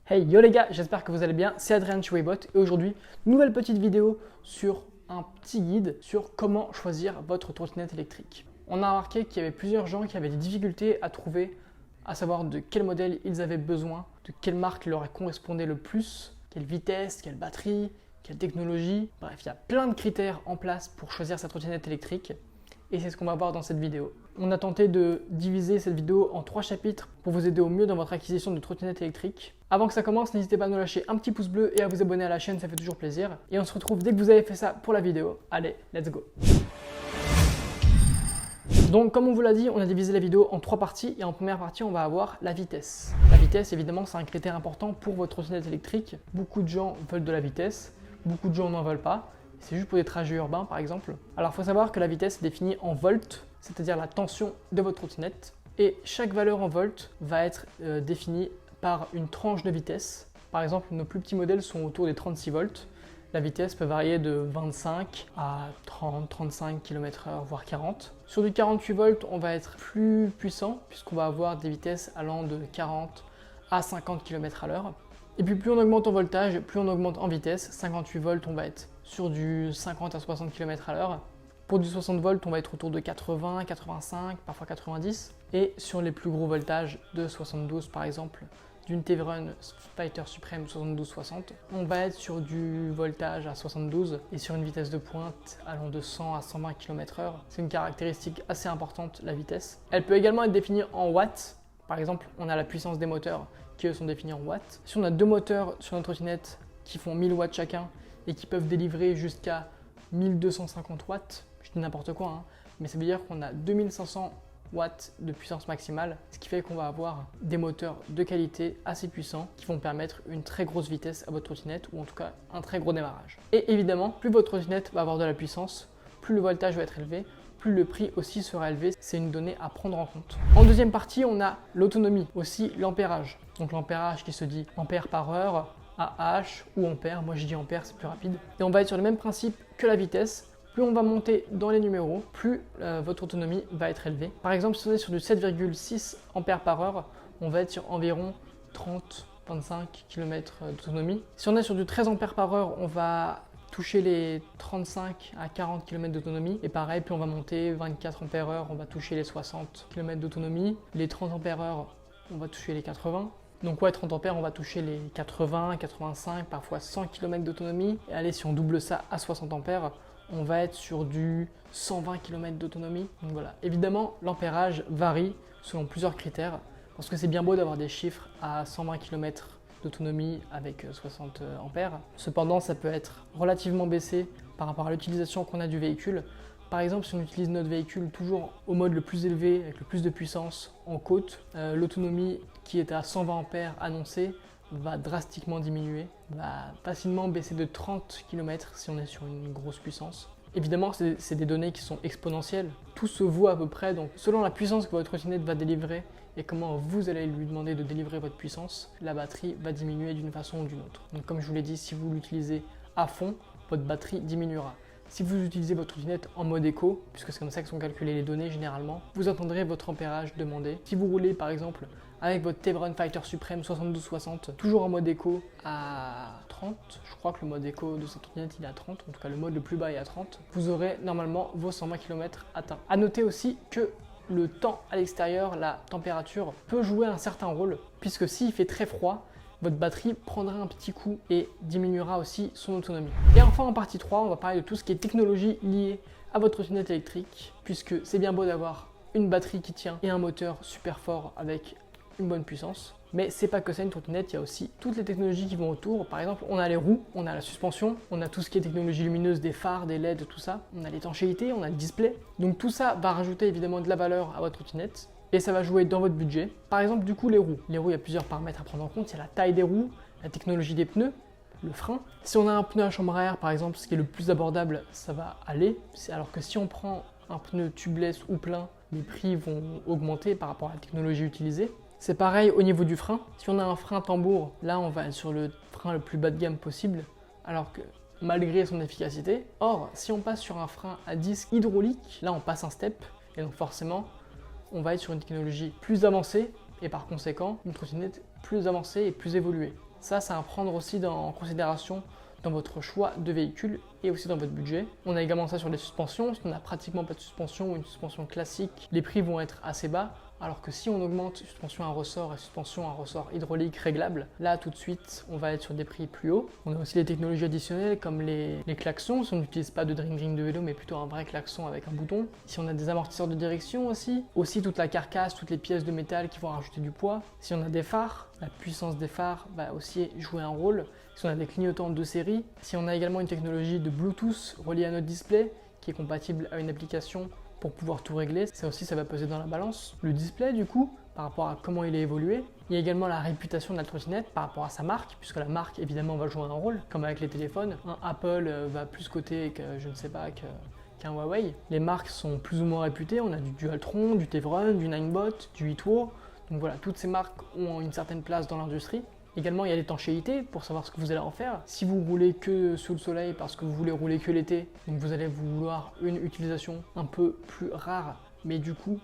Hey yo les gars, j'espère que vous allez bien, c'est Adrien chez Waybot et aujourd'hui, nouvelle petite vidéo sur un petit guide sur comment choisir votre trottinette électrique. On a remarqué qu'il y avait plusieurs gens qui avaient des difficultés à trouver, à savoir de quel modèle ils avaient besoin, de quelle marque leur correspondait le plus, quelle vitesse, quelle batterie, quelle technologie. Bref, il y a plein de critères en place pour choisir sa trottinette électrique. Et c'est ce qu'on va voir dans cette vidéo. On a tenté de diviser cette vidéo en 3 chapitres pour vous aider au mieux dans votre acquisition de trottinette électrique. Avant que ça commence, n'hésitez pas à nous lâcher un petit pouce bleu et à vous abonner à la chaîne, ça fait toujours plaisir. Et on se retrouve dès que vous avez fait ça pour la vidéo. Allez, let's go! Donc comme on vous l'a dit, on a divisé la vidéo en 3 parties et en première partie on va avoir la vitesse. La vitesse évidemment c'est un critère important pour votre trottinette électrique. Beaucoup de gens veulent de la vitesse, beaucoup de gens n'en veulent pas. C'est juste pour des trajets urbains par exemple. Alors il faut savoir que la vitesse est définie en volts, c'est-à-dire la tension de votre trottinette. Et chaque valeur en volts va être définie par une tranche de vitesse. Par exemple, nos plus petits modèles sont autour des 36 volts. La vitesse peut varier de 25 à 30, 35 km/h, voire 40. Sur du 48 volts, on va être plus puissant puisqu'on va avoir des vitesses allant de 40 à 50 km/h. Et puis plus on augmente en voltage, plus on augmente en vitesse. 58 volts, on va être sur du 50 à 60 km/h. Pour du 60 volts, on va être autour de 80, 85, parfois 90. Et sur les plus gros voltages de 72 par exemple, d'une Tevron Fighter Supreme 7260, on va être sur du voltage à 72 et sur une vitesse de pointe allant de 100 à 120 km/h. C'est une caractéristique assez importante, la vitesse. Elle peut également être définie en watts. Par exemple, on a la puissance des moteurs qui eux sont définis en watts. Si on a deux moteurs sur notre trottinette qui font 1000 watts chacun et qui peuvent délivrer jusqu'à 1250 watts, je dis n'importe quoi, hein, mais ça veut dire qu'on a 2500 watts de puissance maximale, ce qui fait qu'on va avoir des moteurs de qualité assez puissants qui vont permettre une très grosse vitesse à votre trottinette ou en tout cas un très gros démarrage. Et évidemment, plus votre trottinette va avoir de la puissance, plus le voltage va être élevé, plus le prix aussi sera élevé. C'est une donnée à prendre en compte. En deuxième partie, on a l'autonomie, aussi l'ampérage. Donc l'ampérage qui se dit ampères par heure, AH ou ampères, moi je dis ampères, c'est plus rapide. Et on va être sur le même principe que la vitesse. Plus on va monter dans les numéros, plus votre autonomie va être élevée. Par exemple, si on est sur du 7,6 ampères par heure, on va être sur environ 30-25 km d'autonomie. Si on est sur du 13 ampères par heure, on va toucher les 35 à 40 km d'autonomie. Et pareil, plus on va monter 24 ampères heure, on va toucher les 60 km d'autonomie. Les 30 ampères heure, on va toucher les 80. Donc ouais, 30 ampères, on va toucher les 80, 85, parfois 100 km d'autonomie. Et allez, si on double ça à 60 ampères, on va être sur du 120 km d'autonomie. Donc voilà, évidemment, l'ampérage varie selon plusieurs critères parce que c'est bien beau d'avoir des chiffres à 120 km d'autonomie avec 60 ampères. Cependant, ça peut être relativement baissé par rapport à l'utilisation qu'on a du véhicule. Par exemple, si on utilise notre véhicule toujours au mode le plus élevé, avec le plus de puissance en côte, l'autonomie qui est à 120 ampères annoncée va drastiquement diminuer, va facilement baisser de 30 km si on est sur une grosse puissance. Évidemment, c'est des données qui sont exponentielles. Tout se voit à peu près, donc selon la puissance que votre trottinette va délivrer et comment vous allez lui demander de délivrer votre puissance, la batterie va diminuer d'une façon ou d'une autre. Donc comme je vous l'ai dit, si vous l'utilisez à fond, votre batterie diminuera. Si vous utilisez votre trottinette en mode éco, puisque c'est comme ça que sont calculées les données généralement, vous entendrez votre ampérage demander. Si vous roulez par exemple avec votre Tevron Fighter Supreme 7260, toujours en mode éco à 30, je crois que le mode éco de cette trottinette il est à 30, en tout cas le mode le plus bas est à 30, vous aurez normalement vos 120 km atteints. A noter aussi que le temps à l'extérieur, la température peut jouer un certain rôle, puisque s'il fait très froid, votre batterie prendra un petit coup et diminuera aussi son autonomie. Et enfin en partie 3, on va parler de tout ce qui est technologie liée à votre trottinette électrique, puisque c'est bien beau d'avoir une batterie qui tient et un moteur super fort avec une bonne puissance. Mais c'est pas que ça une trottinette, il y a aussi toutes les technologies qui vont autour. Par exemple, on a les roues, on a la suspension, on a tout ce qui est technologie lumineuse, des phares, des LED, tout ça. On a l'étanchéité, on a le display. Donc tout ça va rajouter évidemment de la valeur à votre trottinette. Et ça va jouer dans votre budget. Par exemple, du coup, les roues. Les roues, il y a plusieurs paramètres à prendre en compte. Il y a la taille des roues, la technologie des pneus, le frein. Si on a un pneu à chambre à air, par exemple, ce qui est le plus abordable, ça va aller. Alors que si on prend un pneu tubeless ou plein, les prix vont augmenter par rapport à la technologie utilisée. C'est pareil au niveau du frein. Si on a un frein tambour, là, on va être sur le frein le plus bas de gamme possible. Alors que malgré son efficacité. Or, si on passe sur un frein à disque hydraulique, là, on passe un step. Et donc forcément, on va être sur une technologie plus avancée et par conséquent une trottinette plus avancée et plus évoluée. Ça, c'est à prendre aussi en considération dans votre choix de véhicule et aussi dans votre budget. On a également ça sur les suspensions. Si on n'a pratiquement pas de suspension ou une suspension classique, les prix vont être assez bas. Alors que si on augmente suspension à ressort et suspension à ressort hydraulique réglable, là tout de suite on va être sur des prix plus hauts. On a aussi les technologies additionnelles comme les klaxons, si on n'utilise pas de ring de vélo mais plutôt un vrai klaxon avec un bouton. Si on a des amortisseurs de direction aussi toute la carcasse, toutes les pièces de métal qui vont rajouter du poids. Si on a des phares, la puissance des phares va aussi jouer un rôle. Si on a des clignotants de série, si on a également une technologie de Bluetooth reliée à notre display qui est compatible à une application pour pouvoir tout régler, ça aussi ça va peser dans la balance. Le display du coup, par rapport à comment il est évolué. Il y a également la réputation de la trottinette par rapport à sa marque, puisque la marque évidemment va jouer un rôle, comme avec les téléphones. Un Apple va plus coter que, je ne sais pas, qu'un Huawei. Les marques sont plus ou moins réputées, on a du Dualtron, du Tevron, du Ninebot, du Itwo. Donc voilà, toutes ces marques ont une certaine place dans l'industrie. Également, il y a l'étanchéité pour savoir ce que vous allez en faire. Si vous roulez que sous le soleil parce que vous voulez rouler que l'été, donc vous allez vouloir une utilisation un peu plus rare, mais du coup,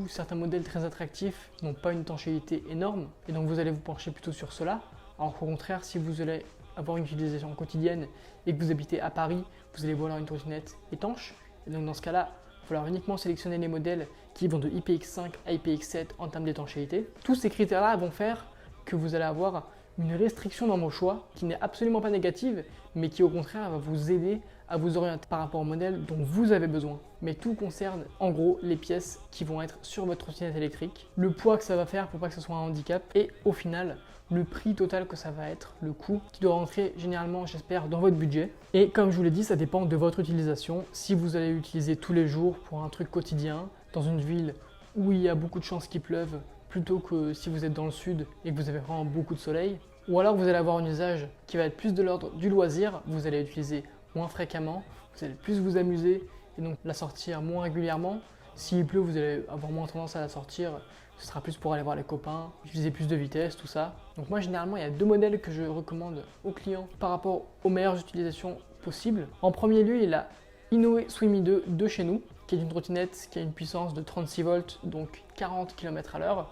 certains modèles très attractifs n'ont pas une étanchéité énorme, et donc vous allez vous pencher plutôt sur cela. Alors qu'au contraire, si vous allez avoir une utilisation quotidienne et que vous habitez à Paris, vous allez vouloir une trottinette étanche. Et donc dans ce cas-là, il va falloir uniquement sélectionner les modèles qui vont de IPX5 à IPX7 en termes d'étanchéité. Tous ces critères-là vont faire que vous allez avoir une restriction dans vos choix qui n'est absolument pas négative, mais qui au contraire va vous aider à vous orienter par rapport au modèle dont vous avez besoin. Mais tout concerne en gros les pièces qui vont être sur votre trottinette électrique, le poids que ça va faire pour pas que ce soit un handicap et au final le prix total que ça va être, le coût qui doit rentrer généralement, j'espère, dans votre budget. Et comme je vous l'ai dit, ça dépend de votre utilisation. Si vous allez l'utiliser tous les jours pour un truc quotidien, dans une ville où il y a beaucoup de chances qu'il pleuve, plutôt que si vous êtes dans le sud et que vous avez vraiment beaucoup de soleil, ou alors vous allez avoir un usage qui va être plus de l'ordre du loisir, vous allez l'utiliser moins fréquemment, vous allez plus vous amuser et donc la sortir moins régulièrement. S'il pleut, vous allez avoir moins tendance à la sortir, ce sera plus pour aller voir les copains, utiliser plus de vitesse, tout ça. Donc moi généralement il y a deux modèles que je recommande aux clients par rapport aux meilleures utilisations possibles. En premier lieu, il y a la Inoue Swimi 2 de chez nous, qui est une trottinette qui a une puissance de 36 volts, donc 40 km/h,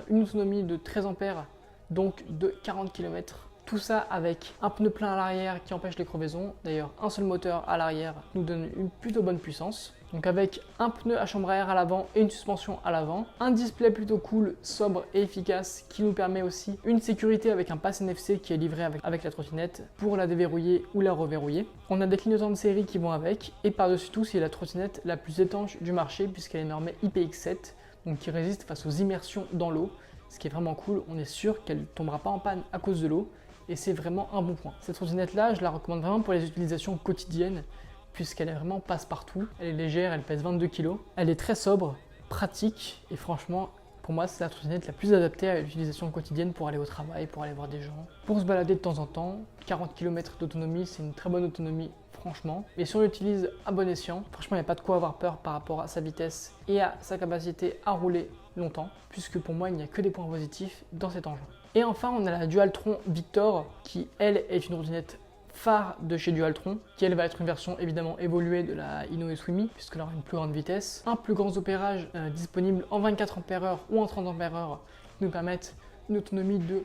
une autonomie de 13 ampères, donc de 40 km. Tout ça avec un pneu plein à l'arrière qui empêche les crevaisons. D'ailleurs, un seul moteur à l'arrière nous donne une plutôt bonne puissance. Donc avec un pneu à chambre à air à l'avant et une suspension à l'avant. Un display plutôt cool, sobre et efficace qui nous permet aussi une sécurité avec un pass NFC qui est livré avec la trottinette pour la déverrouiller ou la reverrouiller. On a des clignotants de série qui vont avec et par-dessus tout, c'est la trottinette la plus étanche du marché puisqu'elle est normée IPX7, donc qui résiste face aux immersions dans l'eau. Ce qui est vraiment cool, on est sûr qu'elle ne tombera pas en panne à cause de l'eau et c'est vraiment un bon point. Cette trottinette là, je la recommande vraiment pour les utilisations quotidiennes puisqu'elle est vraiment passe-partout. Elle est légère, elle pèse 22 kg. Elle est très sobre, pratique et franchement, pour moi, c'est la trottinette la plus adaptée à l'utilisation quotidienne pour aller au travail, pour aller voir des gens, pour se balader de temps en temps. 40 km d'autonomie, c'est une très bonne autonomie, franchement. Et si on l'utilise à bon escient, franchement, il n'y a pas de quoi avoir peur par rapport à sa vitesse et à sa capacité à rouler longtemps, puisque pour moi, il n'y a que des points positifs dans cet engin. Et enfin, on a la Dualtron Victor, qui, elle, est une trottinette phare de chez Dualtron, qui elle va être une version évidemment évoluée de la Inoue Swimi, puisqu'elle aura une plus grande vitesse, un plus grand opérage disponible en 24 Ah ou en 30 Ah, qui nous permettent une autonomie de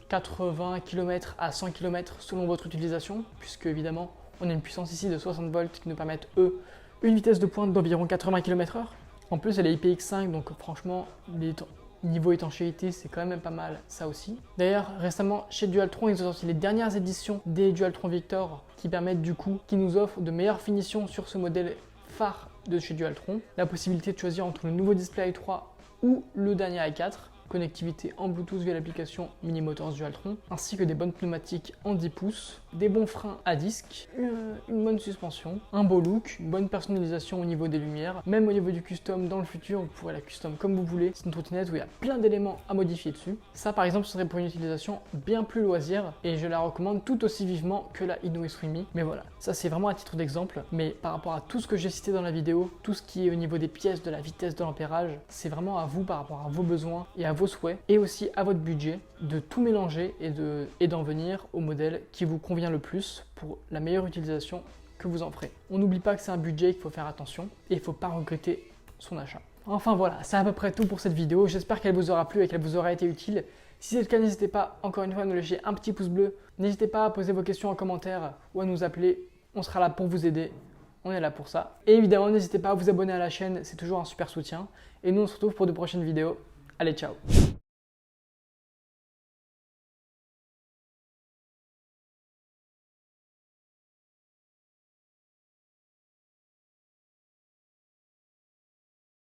80 km à 100 km selon votre utilisation, puisque évidemment on a une puissance ici de 60 volts qui nous permettent une vitesse de pointe d'environ 80 km/h. En plus elle est IPX5, donc franchement niveau étanchéité, c'est quand même pas mal, ça aussi. D'ailleurs, récemment, chez Dualtron, ils ont sorti les dernières éditions des Dualtron Victor qui permettent du coup, qui nous offrent de meilleures finitions sur ce modèle phare de chez Dualtron. La possibilité de choisir entre le nouveau display i3 ou le dernier i4. Connectivité en Bluetooth via l'application Mini Motors Dualtron, ainsi que des bonnes pneumatiques en 10 pouces, des bons freins à disque, une bonne suspension, un beau look, une bonne personnalisation au niveau des lumières, même au niveau du custom dans le futur, vous pourrez la custom comme vous voulez. C'est une trottinette où il y a plein d'éléments à modifier dessus. Ça par exemple, ce serait pour une utilisation bien plus loisir et je la recommande tout aussi vivement que la Inoue Swimi. Mais voilà, ça c'est vraiment à titre d'exemple, mais par rapport à tout ce que j'ai cité dans la vidéo, tout ce qui est au niveau des pièces, de la vitesse, de l'ampérage, c'est vraiment à vous par rapport à vos besoins et à vos souhaits et aussi à votre budget de tout mélanger et d'en venir au modèle qui vous convient le plus pour la meilleure utilisation que vous en ferez. On n'oublie pas que c'est un budget qu'il faut faire attention et il ne faut pas regretter son achat. Enfin voilà, c'est à peu près tout pour cette vidéo. J'espère qu'elle vous aura plu et qu'elle vous aura été utile. Si c'est le cas, n'hésitez pas encore une fois à nous lâcher un petit pouce bleu. N'hésitez pas à poser vos questions en commentaire ou à nous appeler. On sera là pour vous aider. On est là pour ça. Et évidemment, n'hésitez pas à vous abonner à la chaîne. C'est toujours un super soutien. Et nous, on se retrouve pour de prochaines vidéos. Allez, ciao!